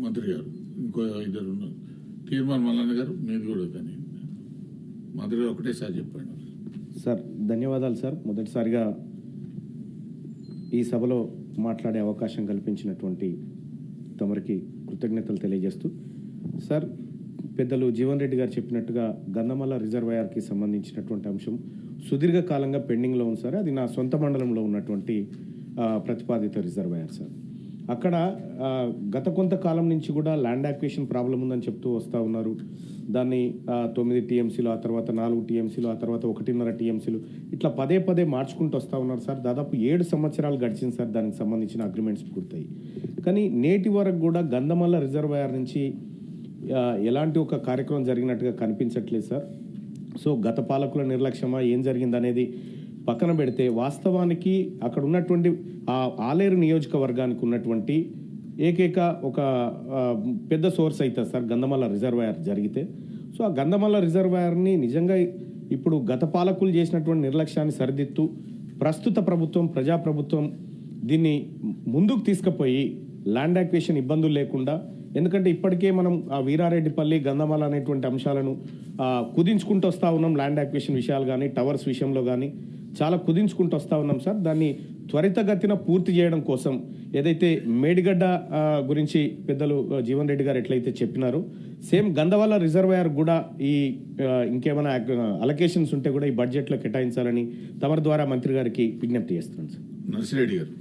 మంత్రి గారు, ఇంకో ఇద్దరు ఉన్నారు. తీర్మాన్ మల్లన్న గారు, మీది కూడా. కానీ మంత్రి గారు ఒకటేసారి చెప్పండి. సార్ ధన్యవాదాలు సార్. మొదటిసారిగా ఈ సభలో మాట్లాడే అవకాశం కల్పించినటువంటి తమరికి కృతజ్ఞతలు తెలియజేస్తూ, సార్ పెద్దలు జీవన్ రెడ్డి గారు చెప్పినట్టుగా గంధమల్ల రిజర్వాయర్కి సంబంధించినటువంటి అంశం సుదీర్ఘకాలంగా పెండింగ్లో ఉంది సార్. అది నా సొంత మండలంలో ఉన్నటువంటి ప్రతిపాదిత రిజర్వాయర్ సార్. అక్కడ గత కొంతకాలం నుంచి కూడా ల్యాండ్ యాక్విజిషన్ ప్రాబ్లం ఉందని చెప్తూ వస్తూ ఉన్నారు. దాన్ని 9 టీఎంసీలు, ఆ తర్వాత 4 టీఎంసీలు, ఆ తర్వాత 1.5 టీఎంసీలు, ఇట్లా పదే పదే మార్చుకుంటూ వస్తూ ఉన్నారు సార్. దాదాపు 7 సంవత్సరాలు గడిచింది సార్ దానికి సంబంధించిన అగ్రిమెంట్స్ పూర్తయి. కానీ నేటి వరకు కూడా గంధమల్ల రిజర్వాయర్ నుంచి ఎలాంటి ఒక కార్యక్రమం జరిగినట్టుగా కనిపించట్లేదు సార్. సో గత పాలకుల నిర్లక్ష్యమా ఏం జరిగింది అనేది పక్కన పెడితే, వాస్తవానికి అక్కడ ఉన్నటువంటి ఆలేరు నియోజకవర్గానికి ఉన్నటువంటి ఏకైక ఒక పెద్ద సోర్స్ అవుతుంది సార్ గంధమల్ల రిజర్వాయర్ జరిగితే. సో ఆ గంధమల్ల రిజర్వాయర్ని నిజంగా ఇప్పుడు గత పాలకులు చేసినటువంటి నిర్లక్ష్యాన్ని సరిదిద్దుతూ ప్రస్తుత ప్రభుత్వం, ప్రజాప్రభుత్వం దీన్ని ముందుకు తీసుకుపోయి ల్యాండ్ యాక్విజిషన్ ఇబ్బందులు లేకుండా, ఎందుకంటే ఇప్పటికే మనం ఆ వీరారెడ్డిపల్లి, గంధమల్ల అనేటువంటి అంశాలను కుదించుకుంటూ వస్తూ ఉన్నాం. ల్యాండ్ యాక్విజిషన్ విషయాలు కానీ, టవర్స్ విషయంలో కానీ చాలా కుదించుకుంటూ వస్తూ ఉన్నాం సార్. దాన్ని త్వరితగతిన పూర్తి చేయడం కోసం ఏదైతే మేడిగడ్డ గురించి పెద్దలు జీవన్ రెడ్డి గారు ఎట్లయితే చెప్పినారో, సేమ్ గంధమల్ల రిజర్వాయర్ కూడా ఈ ఇంకేమైనా అలొకేషన్స్ ఉంటే కూడా ఈ బడ్జెట్లో కేటాయించాలని తమరి ద్వారా మంత్రి గారికి విజ్ఞప్తి చేస్తున్నాను సార్. నర్సిరెడ్డి గారు.